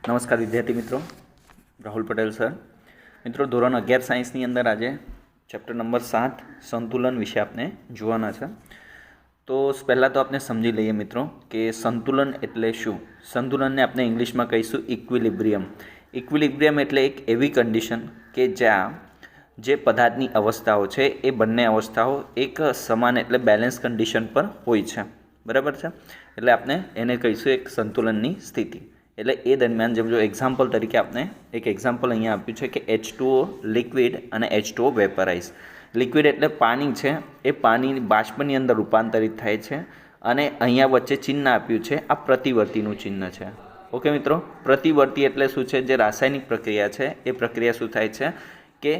નમસ્કાર વિદ્યાર્થી મિત્રો, રાહુલ પટેલ સર. મિત્રો, ધોરણ 11 સાયન્સની અંદર આજે ચેપ્ટર નંબર 7 સંતુલન વિશે આપણે જોવાના છે. તો પહેલાં તો આપણે સમજી લઈએ મિત્રો કે સંતુલન એટલે શું. સંતુલનને આપણે ઇંગ્લિશમાં કહીશું ઇક્વિલિબ્રિયમ. ઇક્વિલિબ્રિયમ એટલે એક એવી કન્ડિશન કે જ્યાં જે પદાર્થની અવસ્થાઓ છે એ બંને અવસ્થાઓ એક સમાન એટલે બેલેન્સ કન્ડિશન પર હોય છે. બરાબર છે? એટલે આપણે એને કહીશું એક સંતુલનની સ્થિતિ. એટલે એ દરમિયાન જેમ જો એક્ઝામ્પલ તરીકે આપણે એક એક્ઝામ્પલ અહીંયા આપ્યું છે કે H2O લિક્વિડ અને H2O વેપરાઇઝ. લિક્વિડ એટલે પાણી છે, એ પાણી બાષ્પની અંદર રૂપાંતરિત થાય છે અને અહીંયા વચ્ચે ચિહ્ન આપ્યું છે, આ પ્રતિવર્તીનું ચિહ્ન છે. ઓકે મિત્રો, પ્રતિવર્તી એટલે શું છે? જે રાસાયણિક પ્રક્રિયા છે એ પ્રક્રિયા શું થાય છે કે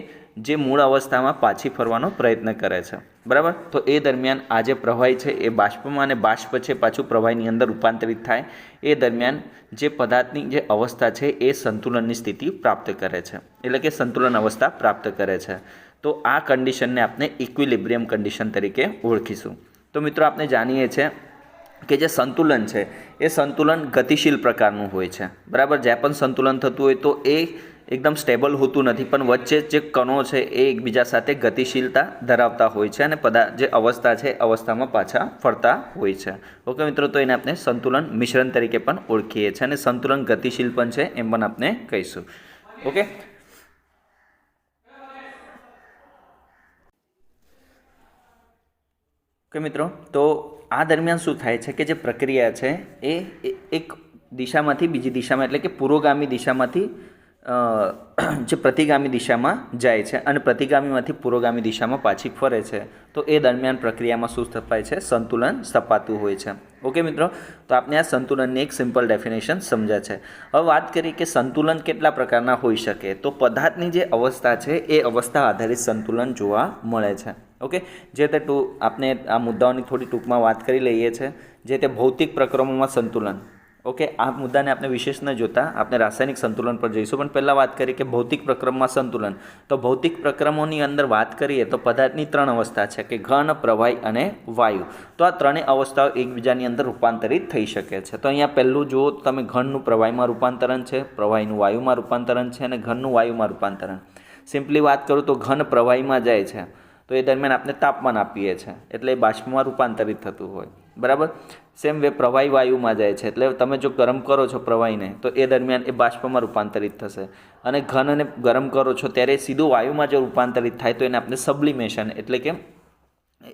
જે મૂળ અવસ્થામાં પાછી ફરવાનો પ્રયત્ન કરે છે. બરાબર? તો એ દરમિયાન આ જે પ્રવાહી છે એ બાષ્પમાં અને બાષ્પ છે પાછું પ્રવાહીની અંદર રૂપાંતરિત થાય. એ દરમિયાન જે પદાર્થની જે અવસ્થા છે એ સંતુલનની સ્થિતિ પ્રાપ્ત કરે છે, એટલે કે સંતુલન અવસ્થા પ્રાપ્ત કરે છે. તો આ કન્ડિશનને આપણે ઇક્વિલિબ્રિયમ કન્ડિશન તરીકે ઓળખીશું. તો મિત્રો, આપણે જાણીએ છીએ કે જે સંતુલન છે એ સંતુલન ગતિશીલ પ્રકારનું હોય છે. બરાબર? જ્યાં પણ સંતુલન થતું હોય તો એ એકદમ સ્ટેબલ હોતું નથી, પણ વચ્ચે જે કણો છે એ એકબીજા સાથે ગતિશીલતા ધરાવતા હોય છે અને જે અવસ્થા છે અવસ્થામાં પાછા ફરતા હોય છે. ઓકે મિત્રો, તો એને આપણે સંતુલન મિશ્રણ તરીકે પણ ઓળખીએ છીએ અને સંતુલન ગતિશીલ પણ છે એમ પણ આપણે કહીશું. ઓકે ઓકે મિત્રો, તો આ દરમિયાન શું થાય છે કે જે પ્રક્રિયા છે એ એક દિશામાંથી બીજી દિશામાં એટલે કે પુરોગામી દિશામાંથી જે પ્રતિગામી દિશામાં જાય છે અને પ્રતિગામીમાંથી પુરોગામી દિશામાં પાછી ફરે છે. તો એ દરમિયાન પ્રક્રિયામાં શું સ્થપાય છે? સંતુલન સ્થપાતું હોય છે. ઓકે મિત્રો, તો આપણે આ સંતુલનની એક સિમ્પલ ડેફિનેશન સમજ્યા છે. હવે વાત કરીએ કે સંતુલન કેટલા પ્રકારના હોઈ શકે. તો પદાર્થની જે અવસ્થા છે એ અવસ્થા આધારિત સંતુલન જોવા મળે છે. ઓકે, જે તે આપણે આ મુદ્દાઓની થોડી ટૂંકમાં વાત કરી લઈએ છીએ. જે તે ભૌતિક પ્રક્રમોમાં સંતુલન. ઓકે, આ મુદ્દાને આપણે વિશેષ ન જોતા, આપણે રાસાયણિક સંતુલન પર જઈશું. પણ પહેલાં વાત કરીએ કે ભૌતિક પ્રક્રમમાં સંતુલન. તો ભૌતિક પ્રક્રમોની અંદર વાત કરીએ તો પદાર્થની 3 અવસ્થા છે કે ઘન, પ્રવાહી અને વાયુ. તો આ ત્રણેય અવસ્થાઓ એકબીજાની અંદર રૂપાંતરિત થઈ શકે છે. તો અહીંયા પહેલું જુઓ તમે, ઘનનું પ્રવાહીમાં રૂપાંતરણ છે, પ્રવાહીનું વાયુમાં રૂપાંતરણ છે અને ઘનનું વાયુમાં રૂપાંતરણ. સિમ્પલી વાત કરું તો ઘન પ્રવાહીમાં જાય છે તો એ દરમિયાન આપણે તાપમાન આપીએ છીએ એટલે એ બાષ્પમાં રૂપાંતરિત થતું હોય. બરાબર? સેમ વે પ્રવાહી વાયુમાં જાય છે એટલે તમે જો ગરમ કરો છો પ્રવાહીને તો એ દરમિયાન એ બાષ્પમાં રૂપાંતરિત થશે. અને ઘનને ગરમ કરો છો ત્યારે સીધું વાયુમાં જો રૂપાંતરિત થાય તો એને આપણે સબ્લિમેશન એટલે કે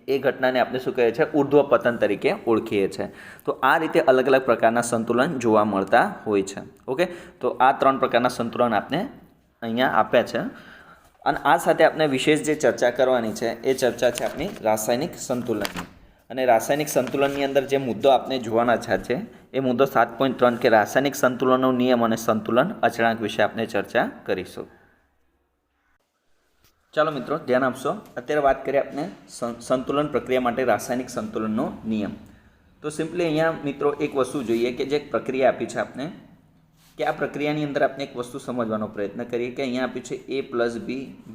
એ ઘટનાને આપણે શું કહે છે? ઉર્ધ્વ પતન તરીકે ઓળખીએ છીએ. તો આ રીતે અલગ અલગ પ્રકારના સંતુલન જોવા મળતા હોય છે. ઓકે, તો આ 3 પ્રકારના સંતુલન આપણે અહીંયા આપ્યા છે. અને આ સાથે આપણે વિશેષ જે ચર્ચા કરવાની છે એ ચર્ચા છે આપણી રાસાયણિક સંતુલનની. અને રાસાયણિક સંતુલનની અંદર જે મુદ્દો આપણે જોવાના છે એ મુદ્દો 7.3 કે રાસાયણિક સંતુલનનો નિયમ અને સંતુલન અચળાંક વિશે આપણે ચર્ચા કરીશું. ચાલો મિત્રો, ધ્યાન આપશો. અત્યારે વાત કરીએ આપણે સંતુલન પ્રક્રિયા માટે રાસાયણિક સંતુલનનો નિયમ. તો સિમ્પલી અહીંયા મિત્રો એક વસ્તુ જોઈએ કે જે પ્રક્રિયા આપી છે આપણે, કે આ પ્રક્રિયાની અંદર આપણે એક વસ્તુ સમજવાનો પ્રયત્ન કરીએ કે અહીંયા આપ્યું છે A+B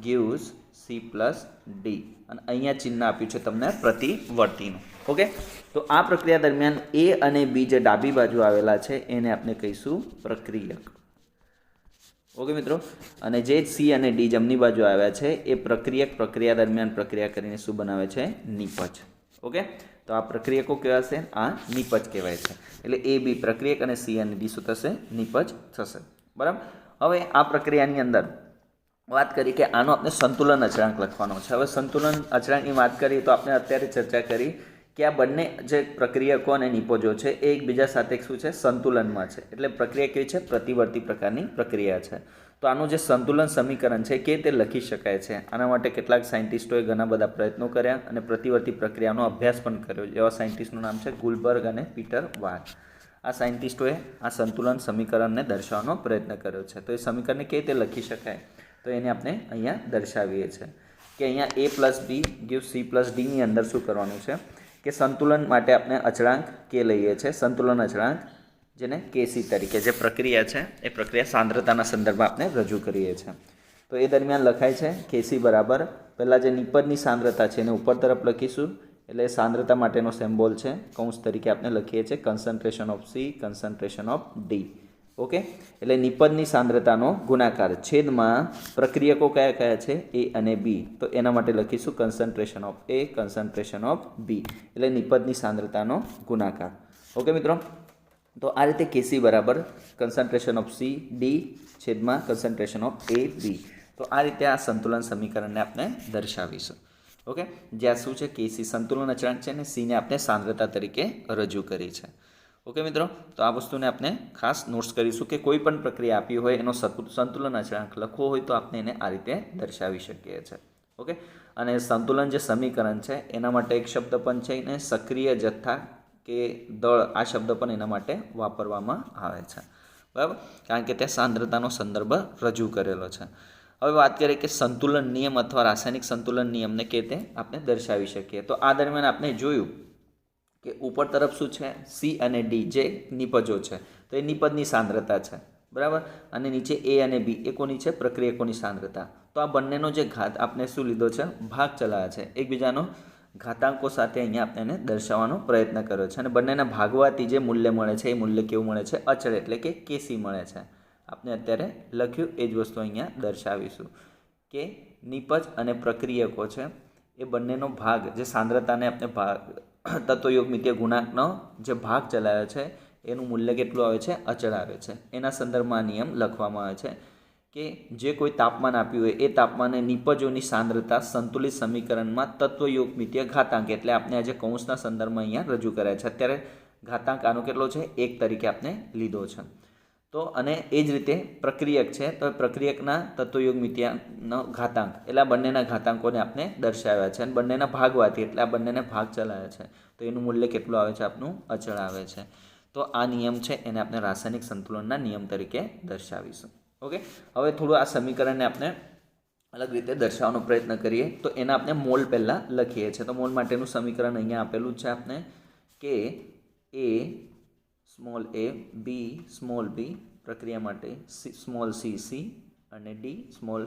gives C+D અને અહીંયા ચિહ્ન આપ્યું છે તમને પ્રતિવર્તીનું. ઓકે, તો આ પ્રક્રિયા દરમિયાન A અને B જે ડાબી બાજુ આવેલા છે એને આપણે કહીશું પ્રક્રિયક. ઓકે મિત્રો, અને જે C અને D જમણી બાજુ આવ્યા છે એ પ્રક્રિયક પ્રક્રિયા દરમિયાન પ્રક્રિયા કરીને શું બનાવે છે? નિપજ. ઓકે, તો આ પ્રક્રિયકો કેવા છે? આ નિપજ કહેવાય છે. એટલે A, B પ્રક્રિયક અને C અને D શું થશે? નિપજ થશે. બરાબર? હવે આ પ્રક્રિયાની અંદર વાત કરી કે આનો આપણે સંતુલન અચળાંક લખવાનો છે. હવે સંતુલન અચળાંકની વાત કરીએ તો આપણે અત્યારે ચર્ચા કરી કે આ બંને જે પ્રક્રિયકો અને નિપજો છે એ એકબીજા સાથે શું છે? સંતુલનમાં છે. એટલે પ્રક્રિયા કેવી છે? પ્રતિવર્તી પ્રકારની પ્રક્રિયા છે. તો આનું જે સંતુલન સમીકરણ છે કે તે લખી શકાય છે. આના માટે કેટલાક સાયન્ટિસ્ટોએ ઘણા બધા પ્રયત્નો કર્યા અને પ્રતિવર્તી પ્રક્રિયાનો અભ્યાસ પણ કર્યો. જેવા સાયન્ટિસ્ટનું નામ છે ગુલબર્ગ અને પીટર વાર. આ સાયન્ટિસ્ટોએ આ સંતુલન સમીકરણને દર્શાવવાનો પ્રયત્ન કર્યો છે. તો એ સમીકરણને કેવી રીતે લખી શકાય તો એને આપણે અહીંયા દર્શાવીએ છીએ કે અહીંયા A+B gives C+D ની અંદર શું કરવાનું છે કે સંતુલન માટે આપણે અચળાંક કે લઈએ છીએ. સંતુલન અચળાંક જેને Kc તરીકે જે પ્રક્રિયા છે એ પ્રક્રિયા સાંદ્રતાના સંદર્ભમાં આપણે રજૂ કરીએ છીએ. તો એ દરમિયાન લખાય છે Kc બરાબર પહેલાં જે નિપજની સાંદ્રતા છે એને ઉપર તરફ લખીશું એટલે સાંદ્રતા માટેનો સિમ્બોલ છે કૌંસ તરીકે આપણે લખીએ છીએ concentration of C, concentration of D. Okay, એટલે નિપજની સાંદ્રતાનો ગુણાકાર છેદમાં પ્રક્રિયકો કયા કયા છે, એ અને બી. તો એના માટે લખીશું concentration of A, concentration of B, એટલે નિપજની સાંદ્રતાનો ગુણાકાર. ઓકે મિત્રો, તો આ રીતે કેસી બરાબર કન્સન્ટ્રેશન ઓફ સી ડી છેદમાં કન્સન્ટ્રેશન ઓફ એ બી. તો આ રીતે આ સંતુલન સમીકરણને આપણે દર્શાવીશું. ઓકે, જ્યાં શું છે, કેસી સંતુલન અચળાંક છે ને સીને આપણે સાંદ્રતા તરીકે રજૂ કરી છે. ઓકે મિત્રો, તો આ વસ્તુને આપણે ખાસ નોટ્સ કરીશું કે કોઈ પણ પ્રક્રિયા આપી હોય એનો સંતુલન અચળાંક લખવો હોય તો આપણે એને આ રીતે દર્શાવી શકીએ છીએ. ઓકે, અને સંતુલન જે સમીકરણ છે એના માટે એક શબ્દ પણ છે ને સક્રિય જથ્થા કે દળ, આ શબ્દ પણ એના માટે વાપરવામાં આવે છે. બરાબર, કારણ કે ત્યાં સાંદ્રતાનો સંદર્ભ રજૂ કરેલો છે. હવે વાત કરીએ કે સંતુલન નિયમ અથવા રાસાયણિક સંતુલન નિયમને કે તે આપણે દર્શાવી શકીએ. તો આ દરમિયાન આપણે જોયું કે ઉપર તરફ શું છે, સી અને ડી જે નિપજો છે, તો એ નિપજની સાંદ્રતા છે. બરાબર, અને નીચે એ અને બી એ કોની છે, પ્રક્રિયકોની સાંદ્રતા. તો આ બંનેનો જે ઘાત આપણે શું લીધો છે, ભાગ ચલાવ્યા છે, એકબીજાનો ઘાતાંકો સાથે અહીંયા આપણે એને દર્શાવવાનો પ્રયત્ન કર્યો છે. અને બંનેના ભાગવાથી જે મૂલ્ય મળે છે એ મૂલ્ય કેવું મળે છે, અચળ એટલે કે કેસી મળે છે. આપણે અત્યારે લખ્યું એ જ વસ્તુ અહીંયા દર્શાવીશું કે નિપજ અને પ્રક્રિયકો છે એ બંનેનો ભાગ, જે સાંદ્રતાને આપણે ભાગ તત્વયોગમિતીય ગુણાંકનો જે ભાગ ચલાવ્યો છે એનું મૂલ્ય કેટલું આવે છે, અચળ આવે છે. એના સંદર્ભમાં નિયમ લખવામાં આવે છે કે જે કોઈ તાપમાન આપ્યું હોય એ તાપમાને નિપજોની સાંદ્રતા સંતુલિત સમીકરણમાં તત્વયોગમિતીય ઘાતાંક, એટલે આપણે આજે કૌંસના સંદર્ભમાં અહીંયા રજૂ કર્યા છે. અત્યારે ઘાતાંક આનો કેટલો છે, 1 તરીકે આપણે લીધો છે. તો અને એ જ રીતે પ્રક્રિયક છે, તો પ્રક્રિયકના તત્વયોગમિતીયનો ઘાતાંક, એટલે આ બંનેના ઘાતાંકોને આપણે દર્શાવ્યા છે. અને બંનેના ભાગવાથી એટલે આ બંનેને ભાગ ચલાવ્યા છે, તો એનું મૂલ્ય કેટલું આવે છે, આપનું અચળ આવે છે. તો આ નિયમ છે એને આપણે રાસાયણિક સંતુલનના નિયમ તરીકે દર્શાવીશું. ઓકે, હવે થોડું આ સમીકરણને આપણે અલગ રીતે દર્શાવવાનો પ્રયત્ન કરીએ. તો એના આપણે મોલ પહેલાં લખીએ છીએ. તો મોલ માટેનું સમીકરણ અહીંયા આપેલું છે આપણે કે એ સ્મોલ એ, બી સ્મોલ બી પ્રક્રિયા માટે, સ્મોલ સી સી અને ડી સ્મોલ,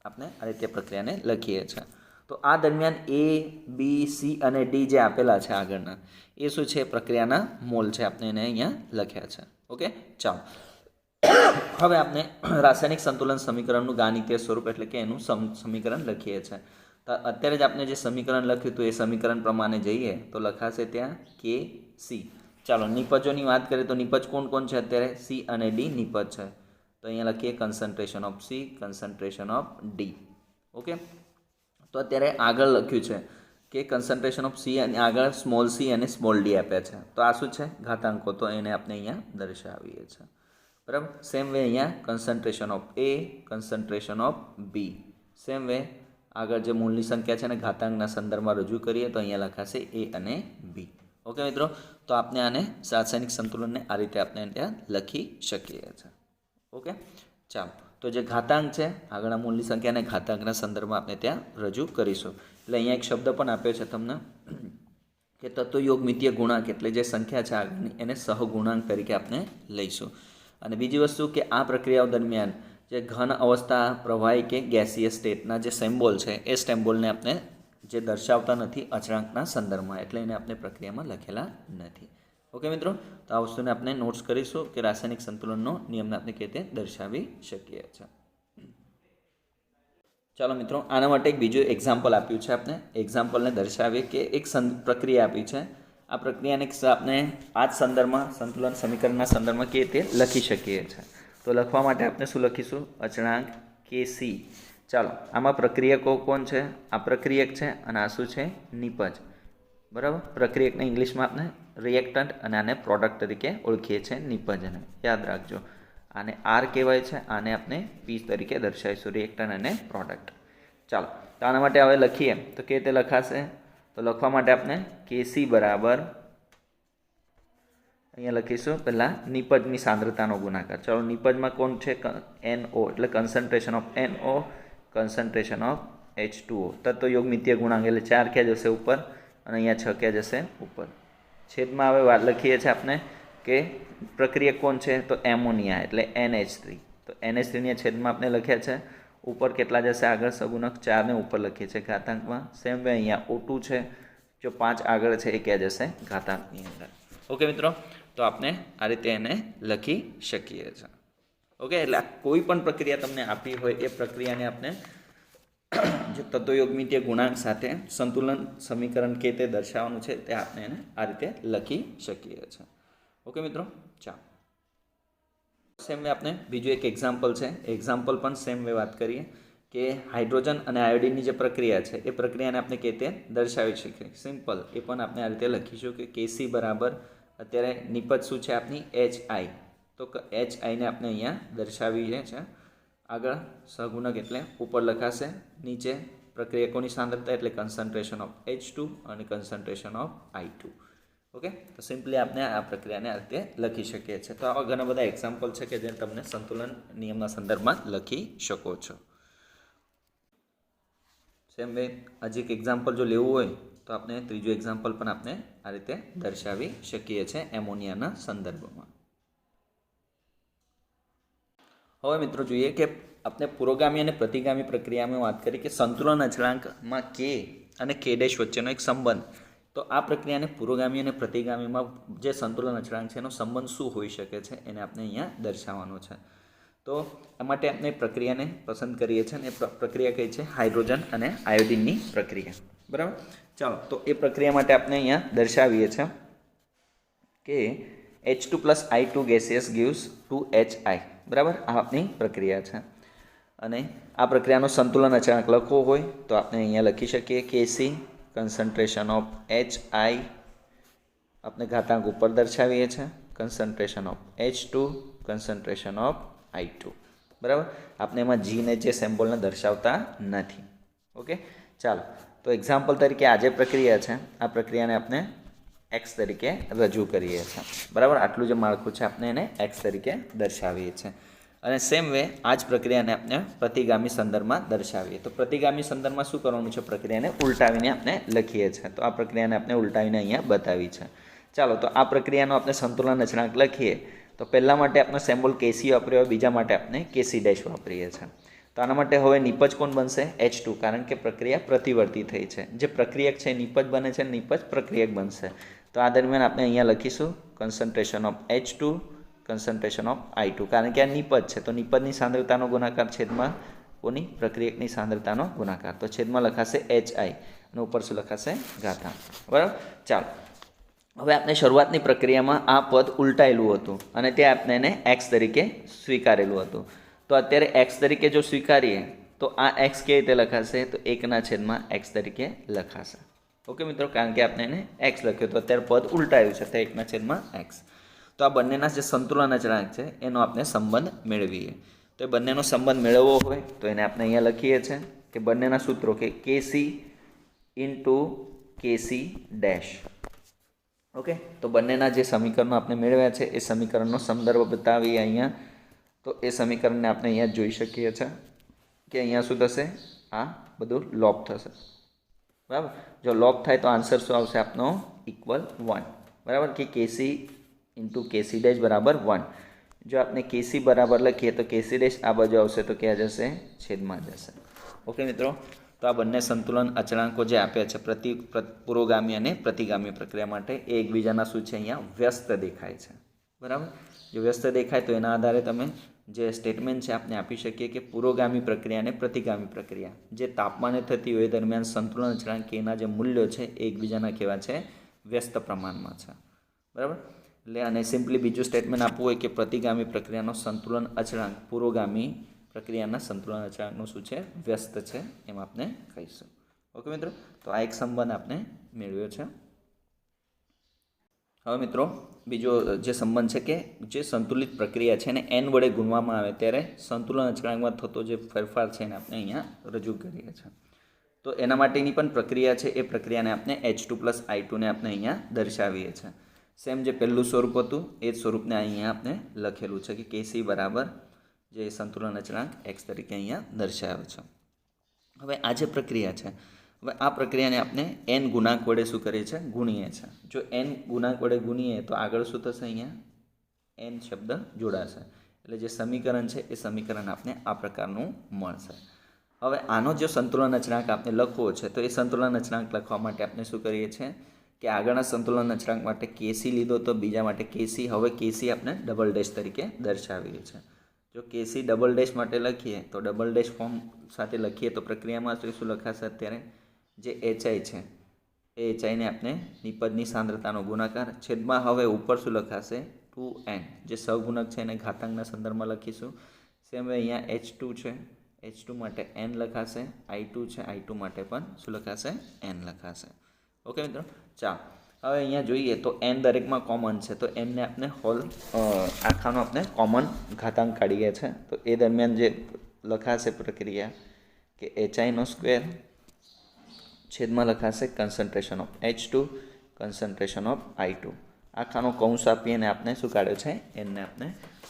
આપણે આ રીતે પ્રક્રિયાને લખીએ છીએ. તો આ દરમિયાન એ બી સી અને ડી જે આપેલા છે આગળના, એ શું છે, પ્રક્રિયાના મોલ છે. આપણે એને અહીંયા લખ્યા છે. ઓકે, ચાલો હવે આપણે રાસાયણિક સંતુલન સમીકરણનું ગાણિતીય સ્વરૂપ એટલે કે એનું સમીકરણ લખીએ છીએ. તો અત્યારે જ આપણે જે સમીકરણ લખ્યું હતું એ સમીકરણ પ્રમાણે જઈએ તો લખાશે ત્યાં કે સી. ચાલો નિપજોની વાત કરીએ તો નિપજ કોણ કોણ છે, અત્યારે સી અને ડી નિપજ છે. તો અહીંયા લખીએ concentration of C, concentration of D. Okay, તો અત્યારે આગળ લખ્યું છે કે કન્સન્ટ્રેશન ઓફ સી અને આગળ સ્મોલ સી અને સ્મોલ ડી આપ્યા છે. તો આ શું છે, ઘાતાંકો, તો એને આપણે અહીંયા દર્શાવીએ છીએ. બરાબર, સેમ વે અહીંયા concentration of A, concentration of B, same way આગળ જે મૂળની સંખ્યા છે ને ઘાતાંકના સંદર્ભમાં રજૂ કરીએ તો અહીંયા લખાશે એ અને બી. ઓકે મિત્રો, તો આપણે આને રાસાયણિક સંતુલનને આ રીતે આપણે ત્યાં લખી શકીએ છીએ. ઓકે, ચાલો, તો જે ઘાતાંક છે આગળના મૂળની સંખ્યાને ઘાતાંકના સંદર્ભમાં આપણે ત્યાં રજૂ કરીશું. એટલે અહીંયા એક શબ્દ પણ આપ્યો છે તમને કે તત્વયોગમિતીય ગુણાંક, એટલે જે સંખ્યા છે આગળની એને સહગુણાંક તરીકે આપણે લઈશું. અને બીજી વસ્તુ કે આ પ્રક્રિયાઓ દરમિયાન જે ઘન અવસ્થા, પ્રવાહી કે ગેસીય સ્ટેટના જે સિમ્બોલ છે એ સિમ્બોલને આપણે જે દર્શાવતા નથી અચળાંકના સંદર્ભમાં, એટલે એને આપણે પ્રક્રિયામાં લખેલા નથી. ઓકે મિત્રો, તો આ વસ્તુને આપણે નોટ્સ કરીશું કે રાસાયણિક સંતુલનનો નિયમને આપણે કેવી રીતે દર્શાવી શકીએ છીએ. ચાલો મિત્રો, આના માટે એક બીજું એક્ઝામ્પલ આપ્યું છે. આપણે એક્ઝામ્પલને દર્શાવીએ કે એક પ્રક્રિયા આપી છે. આ પ્રક્રિયાને આપણે આ જ સંદર્ભમાં સંતુલન સમીકરણના સંદર્ભમાં કેવી રીતે લખી શકીએ છીએ. તો લખવા માટે આપણે શું લખીશું, અચળાંક કે સી. ચાલો, આમાં પ્રક્રિયકો કોણ છે, આ પ્રક્રિયક છે અને આ શું છે, નિપજ. બરાબર, પ્રક્રિયકને ઇંગ્લિશમાં આપણે રિએક્ટન્ટ અને આને પ્રોડક્ટ તરીકે ઓળખીએ છીએ, નિપજને યાદ રાખજો. આને આર કહેવાય છે, આને આપણે પી તરીકે દર્શાવીશું, રિએક્ટન્ટ અને પ્રોડક્ટ. ચાલો, તો આના માટે હવે લખીએ તો કેવી રીતે લખાશે. તો લખવા માટે આપણે કેસી બરાબર અહીંયા લખીશું પહેલાં નિપજની સાંદ્રતાનો ગુણાકાર. ચાલો, નિપજમાં કોણ છે, NO એટલે concentration of NO, concentration of H2O. તત્વયોગમિતીય ગુણાંક એટલે 4 ક્યાં જશે ઉપર અને અહીંયા 6 ક્યાં જશે ઉપર. છેદમાં હવે વાત લખીએ છીએ આપણે કે પ્રક્રિયક કોણ છે, તો એમોનિયા એટલે NH3. તો NH3 છેદમાં આપણે લખ્યા છે. ઉપર કેટલા જશે આગળ સગુણક 4 ને ઉપર લખીએ છીએ ઘાતાંકમાં. સેમ વે અહીંયા O2 છે, જો 5 આગળ છે એ ક્યાં જશે ઘાતાંકની અંદર. ઓકે મિત્રો, તો આપણે આ રીતે એને લખી શકીએ છીએ. ઓકે, એટલે કોઈ પણ પ્રક્રિયા તમને આપી હોય એ પ્રક્રિયાને આપણે જે તત્વયોગમિતીય ગુણાંક સાથે સંતુલન સમીકરણ કે તે દર્શાવવાનું છે તે આપણે એને આ રીતે લખી શકીએ છીએ. ઓકે મિત્રો, ચાલો સેમ વે આપણે બીજું એક એક્ઝામ્પલ છે. એક્ઝામ્પલ પણ સેમ વે વાત કરીએ કે હાઇડ્રોજન અને આયોડિનની જે પ્રક્રિયા છે એ પ્રક્રિયાને આપણે કે તે દર્શાવી શકીએ. સિમ્પલ, એ પણ આપણે આ રીતે લખીશું કે કેસી બરાબર અત્યારે નિપજ શું છે આપની HI, તો HIને આપણે અહીંયા દર્શાવીએ છીએ. આગળ સહગુણક એટલે ઉપર લખાશે, નીચે પ્રક્રિયકોની સાંદ્રતા એટલે કન્સન્ટ્રેશન ઓફ H2 અને કન્સન્ટ્રેશન ઓફ I2. ઓકે, તો સિમ્પલી આપણે આ પ્રક્રિયાને આ રીતે લખી શકીએ છીએ. તો આવા ઘણા બધા એક્ઝામ્પલ છે કે જે તમને સંતુલન નિયમના સંદર્ભમાં લખી શકો છો. સેમ વે હજી એક એક્ઝામ્પલ જો લેવું હોય તો આપણે ત્રીજું એક્ઝામ્પલ પણ આપણે આ રીતે દર્શાવી શકીએ છીએ એમોનિયાના સંદર્ભમાં. હવે મિત્રો જોઈએ કે આપણે પુરોગામી અને પ્રતિગામી પ્રક્રિયામાં વાત કરી કે સંતુલન અચળાંકમાં કે અને કે ડેશ વચ્ચેનો એક સંબંધ. તો આ પ્રક્રિયાને પુરોગામી અને પ્રતિગામીમાં જે સંતુલન અચળાંક છે એનો સંબંધ શું હોઈ શકે છે એને આપણે અહીંયા દર્શાવવાનો છે. તો આ માટે આપણે પ્રક્રિયાને પસંદ કરીએ છીએ અને પ્રક્રિયા કઈ છે હાઇડ્રોજન અને આયોડિનની પ્રક્રિયા. બરાબર, ચાલો તો એ પ્રક્રિયા માટે આપણે અહીંયા દર્શાવીએ છીએ કે H2 plus I2 gaseous gives 2HI. બરાબર, આ આપણી પ્રક્રિયા છે અને આ પ્રક્રિયાનો સંતુલન અચળાંક લખવો હોય તો આપણે અહીંયા લખી શકીએ કેસી કન્સન્ટ્રેશન ઓફ HI આપણે ઘાતાંક ઉપર દર્શાવીએ છીએ, concentration of H2 concentration of I2. બરાબર, આપણે એમાં જીને જે સેમ્બોલને દર્શાવતા નથી. ઓકે, ચાલો તો એક્ઝામ્પલ તરીકે આ જે પ્રક્રિયા છે આ પ્રક્રિયાને આપણે એક્સ તરીકે રજૂ કરીએ છીએ. બરાબર, આટલું જે માળખું છે આપણે એને એક્સ તરીકે દર્શાવીએ છીએ. અને સેમ વે આ જ પ્રક્રિયાને આપણે પ્રતિગામી સંદર્ભમાં દર્શાવીએ. તો પ્રતિગામી સંદર્ભમાં શું કરવાનું છે, પ્રક્રિયાને ઉલટાવીને આપણે લખીએ છીએ. તો આ પ્રક્રિયાને આપણે ઉલટાવીને અહીંયા બતાવી છે. ચાલો તો આ પ્રક્રિયાનો આપણે સંતુલન અચળાંક લખીએ તો પહેલા માટે આપણે સેમ્બોલ કેસી વાપર્યો હોય, બીજા માટે આપણે કેસી ડેશ વાપરીએ છીએ. તો આના માટે હવે નિપજ કોણ બનશે H2, કારણ કે પ્રક્રિયા પ્રતિવર્તી થઈ છે. જે પ્રક્રિયક છે નિપજ બને છે, નિપજ પ્રક્રિયક બનશે. તો આ દરમિયાન આપણે અહીંયા લખીશું concentration of H2 concentration of I2, કારણ કે આ નિપજ છે તો નિપજની સાંદ્રતાનો ગુણાકાર છેદમાં કોની પ્રક્રિયકની સાંદ્રતાનો ગુણાકાર. તો છેદમાં લખાશે HI અને ઉપર શું લખાશે ઘાતાંક. બરાબર, ચાલો હવે આપણે શરૂઆતની પ્રક્રિયામાં આ પદ ઉલટાયેલું હતું અને તે આપણે એને x તરીકે સ્વીકારેલું હતું. તો અત્યારે x તરીકે જો સ્વીકારીએ તો આ x કેવી રીતે લખાશે, તો 1/x તરીકે લખાશે. ઓકે મિત્રો, કારણ કે આપણે એને x લખ્યો તો અત્યારે પદ ઉલટાયું છે તો 1/x. તો આ બંનેના જે સંતુલન અચળાંક છે એનો આપણે સંબંધ મેળવીએ. તો એ બંનેનો સંબંધ મેળવવો હોય તો એને આપણે અહીંયા લખીએ છીએ કે બંનેના સૂત્રો કે કેસી ઇન્ટુ કેસી ડેશ. ઓકે, તો બંનેના જે સમીકરણો આપણે મેળવ્યા છે એ સમીકરણનો સંદર્ભ બતાવીએ અહીંયા. તો એ સમીકરણને આપણે અહીંયા જોઈ શકીએ છીએ કે અહીંયા શું થશે, આ બધું લોપ થશે. બરાબર, જો લોપ થાય તો આન્સર શું આવશે આપનો =1. બરાબર, કે કેસી ઇન્ટુ કેસી ડેશ બરાબર 1. જો આપણે કેસી બરાબર લખીએ તો કેસી ડેશ આ બાજુ આવશે તો ક્યાં જશે, છેદમાં જશે. ઓકે મિત્રો, તો આ બંને સંતુલન અચળાંકો જે આપ્યા છે પુરોગામી અને પ્રતિગામી પ્રક્રિયા માટે એ એકબીજાના શું છે અહીંયા વ્યસ્ત દેખાય છે. બરાબર, જો વ્યસ્ત દેખાય તો એના આધારે તમે જે સ્ટેટમેન્ટ છે આપણે આપી શકીએ કે પુરોગામી પ્રક્રિયા અને પ્રતિગામી પ્રક્રિયા જે તાપમાને થતી હોય દરમિયાન સંતુલન અચળાંક એના જે મૂલ્યો છે એ એકબીજાના કેવા છે, વ્યસ્ત પ્રમાણમાં છે. બરાબર, એટલે અને સિમ્પલી બીજું સ્ટેટમેન્ટ આપવું હોય કે પ્રતિગામી પ્રક્રિયાનો સંતુલન અચળાંક પુરોગામી પ્રક્રિયાના સંતુલન અચળાંકનું શું છે, વ્યસ્ત છે, એમ આપણે કહીશું. ઓકે મિત્રો, તો આ એક સંબંધ આપણે મેળવ્યો છે. હવે મિત્રો બીજો જે સંબંધ છે કે જે સંતુલિત પ્રક્રિયા છે એને n વડે ગુણવામાં આવે ત્યારે સંતુલન અચળાંકમાં થતો જે ફેરફાર છે એને આપણે અહીંયા રજૂ કરીએ છીએ. તો એના માટેની પણ પ્રક્રિયા છે, એ પ્રક્રિયાને આપણે H2 પ્લસ I2 ને આપણે અહીંયા દર્શાવીએ છીએ. સેમ જે પહેલું સ્વરૂપ હતું એ જ સ્વરૂપને અહીંયા આપણે લખેલું છે કે કેસી બરાબર જે સંતુલન અચળાંક x તરીકે અહીંયા દર્શાવે છે. હવે આ જે પ્રક્રિયા છે, હવે આ પ્રક્રિયાને આપણે n ગુણાંક વડે શું કરીએ છીએ, ગુણીએ છીએ. જો n ગુણાંક વડે ગુણીએ તો આગળ શું થશે, અહીંયા n શબ્દ જોડાશે. એટલે જે સમીકરણ છે એ સમીકરણ આપણે આ પ્રકારનું મળશે. હવે આનો જો સંતુલન અચળાંક આપણે લખવો છે તો એ સંતુલન અચળાંક લખવા માટે આપણે શું કરીએ છીએ કે આગળના સંતુલન અચળાંક માટે કેસી લીધો તો બીજા માટે કેસી, હવે કેસી આપણે ડબલ ડેશ તરીકે દર્શાવીએ છીએ. જો કેસી ડબલ ડેશ માટે લખીએ તો ડબલ ડેશ ફોર્મ સાથે લખીએ તો પ્રક્રિયામાં શું લખાશે અત્યારે જે એચઆઈ છે એ એચઆઈને આપણે નિપજની સાંદ્રતાનો ગુણાકાર છેદમાં હવે ઉપર શું લખાશે 2n જે સહગુણક છે એને ઘાતાંકના સંદર્ભમાં લખીશું. સેમ અહીંયા H2 છે H2 માટે n લખાશે, I2 છે I2 માટે પણ શું લખાશે n લખાશે. ઓકે મિત્રો, ચાલો હવે અહીંયા જોઈએ તો n દરેકમાં કોમન છે તો nને આપણે હોલ આખાનો આપણે કોમન ઘાતાંક કાઢી ગયા છે. તો એ દરમિયાન જે લખાશે પ્રક્રિયા કે HI નો સ્ક્વેર છેદમાં લખાશે concentration of H2 concentration of I2 આખાનો કૌંસ આપીને આપણે શું કાઢ્યો છે એનને આપણે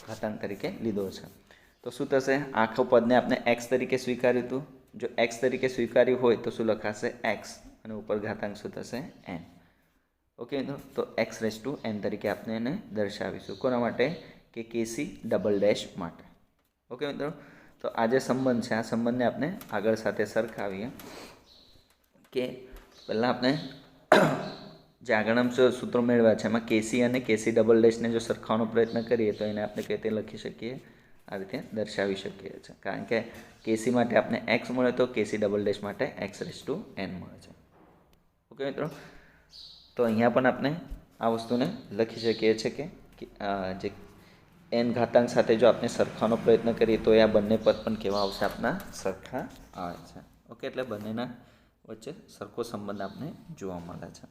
ઘાતાંક તરીકે લીધો છે. તો શું થશે આખો પદને આપણે x તરીકે સ્વીકાર્યું હતું. જો x તરીકે સ્વીકાર્યું હોય તો શું લખાશે x અને ઉપર ઘાતાંક શું થશે n. ઓકે મિત્રો, તો x⁻n તરીકે આપણે એને દર્શાવીશું. કોના માટે કે કેસી ડબલ ડેશ માટે. ઓકે મિત્રો, તો આ જે સંબંધ છે આ સંબંધને આપણે આગળ સાથે સરખાવીએ કે પહેલાં આપણે જે આગળના સૂત્રો મેળવ્યા છે એમાં કેસી અને કેસી ડબલ ડેશને જો સરખાવવાનો પ્રયત્ન કરીએ તો એને આપણે કઈ રીતે લખી શકીએ આ રીતે દર્શાવી શકીએ છીએ. કારણ કે કેસી માટે આપણે x મળે તો કેસી ડબલ ડેશ માટે x⁻n મળે છે. ઓકે મિત્રો, તો અહીંયા પણ આપણે આ વસ્તુને લખી શકીએ છીએ કે જે n ઘાતાંક સાથે જો આપણે સરખાવવાનો પ્રયત્ન કરીએ તો આ બંને પદ પણ કેવા આવશે આપણા સરખા આવે છે. ઓકે, એટલે બંનેના વચ્ચે સરખો સંબંધ આપણે જોવા મળે છે.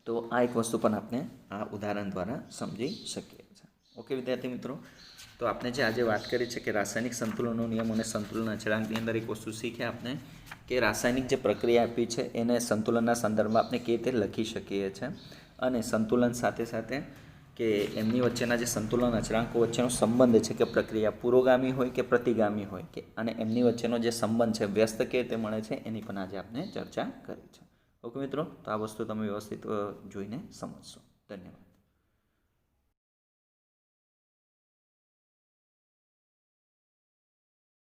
તો આ એક વસ્તુ પણ આપણે આ ઉદાહરણ દ્વારા સમજી શકીએ છીએ. ઓકે વિદ્યાર્થી મિત્રો, તો આપણે જે આજે વાત કરી છે કે રાસાયણિક સંતુલનનો નિયમ અને સંતુલન અચળાંકની અંદર એક વસ્તુ શીખ્યા આપણે કે રાસાયણિક જે પ્રક્રિયા આપી છે એને સંતુલનના સંદર્ભમાં આપણે કેવી રીતે લખી શકીએ છીએ અને સંતુલન સાથે સાથે કે એમની વચ્ચેના જે સંતુલન અચળાંકો વચ્ચેનો સંબંધ છે કે પ્રક્રિયા પુરોગામી હોય કે પ્રતિગામી હોય કે અને એમની વચ્ચેનો જે સંબંધ છે વ્યસ્ત કેવી રીતે મળે છે એની પણ આજે આપણે ચર્ચા કરી છે. ઓકે મિત્રો, તો આ વસ્તુ તમે વ્યવસ્થિત જોઈને સમજશો. ધન્યવાદ.